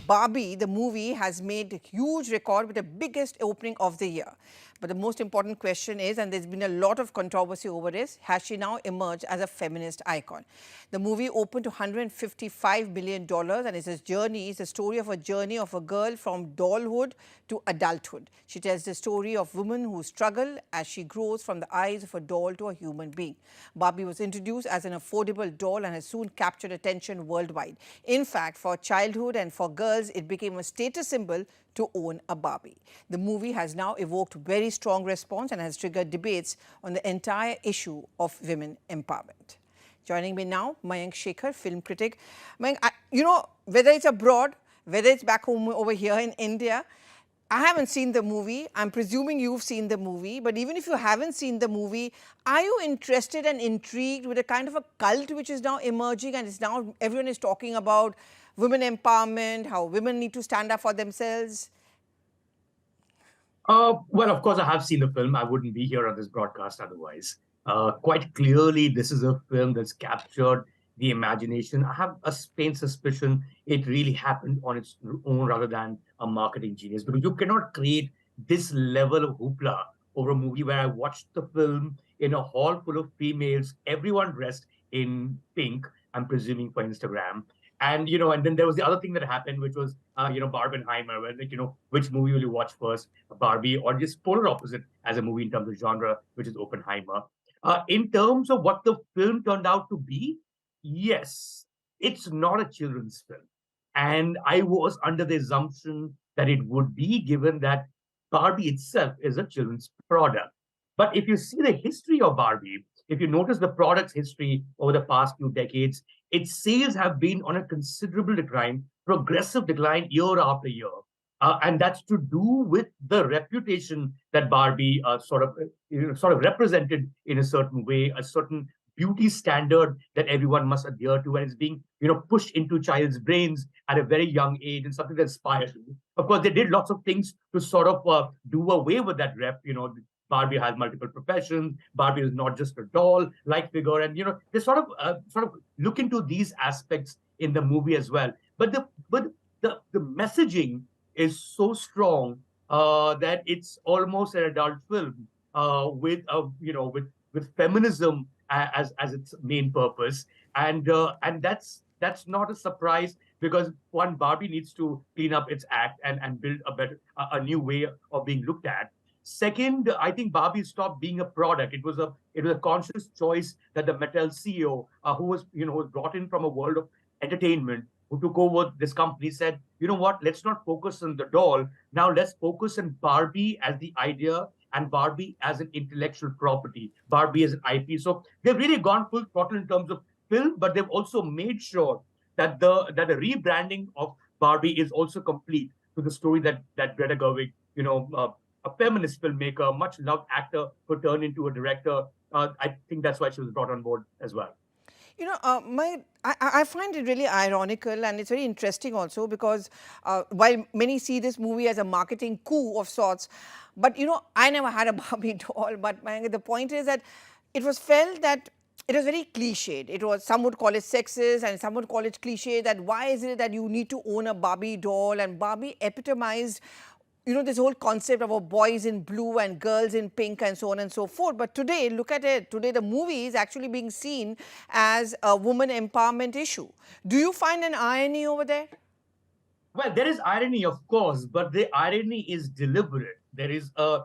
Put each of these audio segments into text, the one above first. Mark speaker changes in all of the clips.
Speaker 1: Barbie, the movie, has made a huge record with the biggest opening of the year. But the most important question is, and there's been a lot of controversy over this, has she now emerged as a feminist icon? The movie opened to $155 million and it's a story of a girl from dollhood to adulthood. She tells the story of women who struggle as she grows from the eyes of a doll to a human being. Barbie was introduced as an affordable doll and has soon captured attention worldwide. In fact, for childhood and for girls, it became a status symbol to own a Barbie. The movie has now evoked very strong response and has triggered debates on the entire issue of women empowerment. Joining me now, Mayank Shekhar, film critic. Mayank, whether it's abroad, whether it's back home over here in India, I haven't seen the movie. I'm presuming you've seen the movie. But even if you haven't seen the movie, are you interested and intrigued with a kind of a cult which is now emerging and it's now everyone is talking about women empowerment, how women need to stand up for themselves?
Speaker 2: Well, of course, I have seen the film. I wouldn't be here on this broadcast otherwise. Quite clearly, this is a film that's captured the imagination. I have a faint suspicion it really happened on its own rather than a marketing genius, because you cannot create this level of hoopla over a movie where I watched the film in a hall full of females, everyone dressed in pink, I'm presuming for Instagram. And then there was the other thing that happened, which was, Barbenheimer, where, which movie will you watch first, Barbie, or just polar opposite as a movie in terms of genre, which is Oppenheimer. In terms of what the film turned out to be, yes, it's not a children's film. And I was under the assumption that it would be, given that Barbie itself is a children's product. But if you see the history of Barbie, if you notice the product's history over the past few decades, its sales have been on a considerable decline, progressive decline year after year. And that's to do with the reputation that Barbie sort of represented in a certain way, a certain beauty standard that everyone must adhere to, and it's being pushed into child's brains at a very young age, and something that inspires you. Of course, they did lots of things to sort of do away with that rep. Barbie has multiple professions. Barbie is not just a doll-like figure, and they sort of look into these aspects in the movie as well. But the messaging is so strong that it's almost an adult film with feminism as its main purpose, and that's not a surprise, because one, Barbie needs to clean up its act and build a new way of being looked at. Second, I think Barbie stopped being a product. It was a conscious choice that the Mattel CEO, who was brought in from a world of entertainment, who took over this company, said, you know what, let's not focus on the doll. Now let's focus on Barbie as the idea and Barbie as an intellectual property, Barbie as an IP. So they've really gone full throttle in terms of film, but they've also made sure that the rebranding of Barbie is also complete to the story that Greta Gerwig, a feminist filmmaker, much loved actor, who turned into a director. I think that's why she was brought on board as well.
Speaker 1: I find it really ironical, and it's very interesting also, because while many see this movie as a marketing coup of sorts, but I never had a Barbie doll. But the point is that it was felt that it was very cliched. It was, some would call it sexist and some would call it cliche, that why is it that you need to own a Barbie doll? And Barbie epitomized this whole concept of boys in blue and girls in pink and so on and so forth. But today, look at it. Today, the movie is actually being seen as a woman empowerment issue. Do you find an irony over there?
Speaker 2: Well, there is irony, of course, but the irony is deliberate. There is a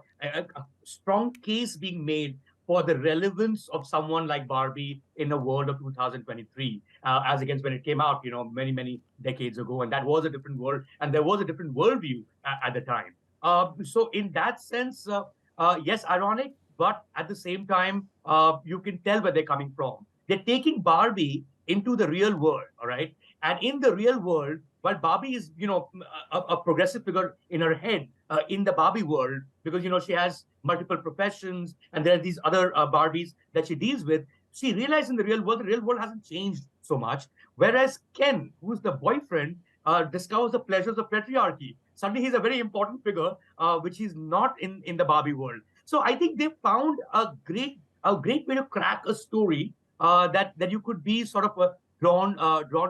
Speaker 2: strong case being made for the relevance of someone like Barbie in the world of 2023, as against when it came out, many, many decades ago. And that was a different world, and there was a different worldview at the time. So in that sense, yes, ironic, but at the same time, you can tell where they're coming from. They're taking Barbie into the real world, all right? And in the real world, while Barbie is, a progressive figure in her head, in the Barbie world, because, she has multiple professions and there are these other Barbies that she deals with, she realized in the real world hasn't changed so much. Whereas Ken, who's the boyfriend, discovers the pleasures of patriarchy. Suddenly he's a very important figure, which he's not in the Barbie world. So I think they found a great way to crack a story that you could be sort of drawn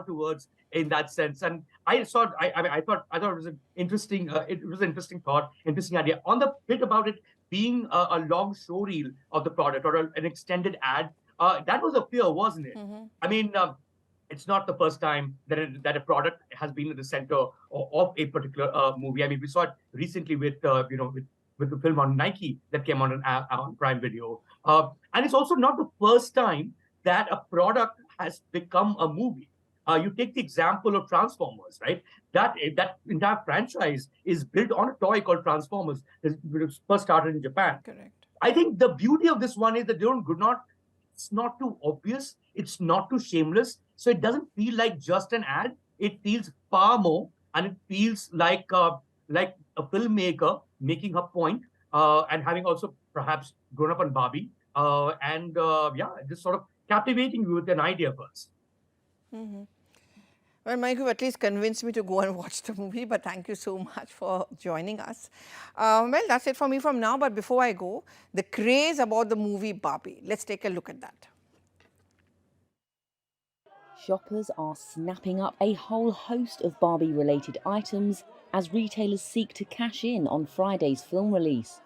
Speaker 2: towards in that sense. And I thought I thought it was an interesting it was an interesting thought, interesting idea on the bit about it being a long show reel of the product or an extended ad. That was a fear, wasn't it? I mean, it's not the first time that a product has been at the center of a particular movie. I mean, we saw it recently with with the film on Nike that came on Prime Video, and it's also not the first time that a product has become a movie. You take the example of Transformers, right? That entire franchise is built on a toy called Transformers. It first started in Japan.
Speaker 1: Correct.
Speaker 2: I think the beauty of this one is that they don't good not it's not too obvious, it's not too shameless, so it doesn't feel like just an ad. It feels far more, and it feels like a filmmaker making her point, and having also perhaps grown up on Barbie, and yeah, just sort of captivating you with an idea first.
Speaker 1: Well, Mike, you've at least convinced me to go and watch the movie, but thank you so much for joining us. Well, that's it for me from now, but before I go, the craze about the movie Barbie. Let's take a look at that.
Speaker 3: Shoppers are snapping up a whole host of Barbie-related items as retailers seek to cash in on Friday's film release.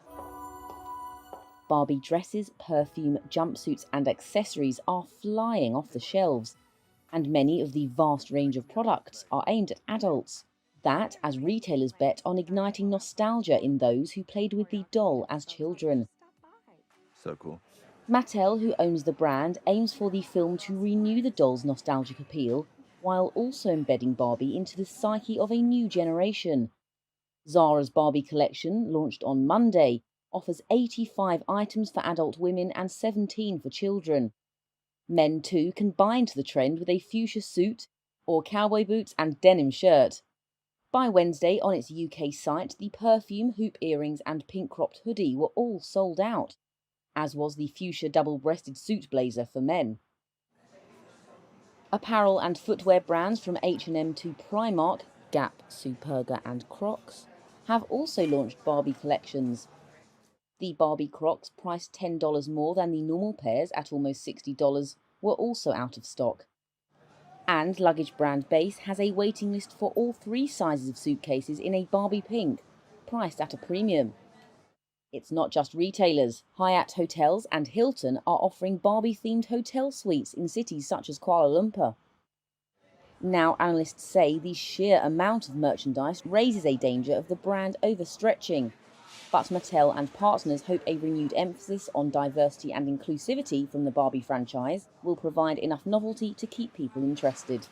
Speaker 3: Barbie dresses, perfume, jumpsuits and accessories are flying off the shelves, and many of the vast range of products are aimed at adults. That as retailers bet on igniting nostalgia in those who played with the doll as children.
Speaker 4: So cool.
Speaker 3: Mattel, who owns the brand, aims for the film to renew the doll's nostalgic appeal while also embedding Barbie into the psyche of a new generation. Zara's Barbie collection, launched on Monday, offers 85 items for adult women and 17 for children. Men too can buy into the trend with a fuchsia suit or cowboy boots and denim shirt. By Wednesday on its UK site, the perfume, hoop earrings and pink cropped hoodie were all sold out, as was the fuchsia double-breasted suit blazer for men. Apparel and footwear brands from H&M to Primark, Gap, Superga and Crocs have also launched Barbie collections. The Barbie Crocs, priced $10 more than the normal pairs at almost $60, were also out of stock. And luggage brand Base has a waiting list for all 3 sizes of suitcases in a Barbie pink, priced at a premium. It's not just retailers. Hyatt Hotels and Hilton are offering Barbie-themed hotel suites in cities such as Kuala Lumpur. Now, analysts say the sheer amount of merchandise raises a danger of the brand overstretching. But Mattel and partners hope a renewed emphasis on diversity and inclusivity from the Barbie franchise will provide enough novelty to keep people interested.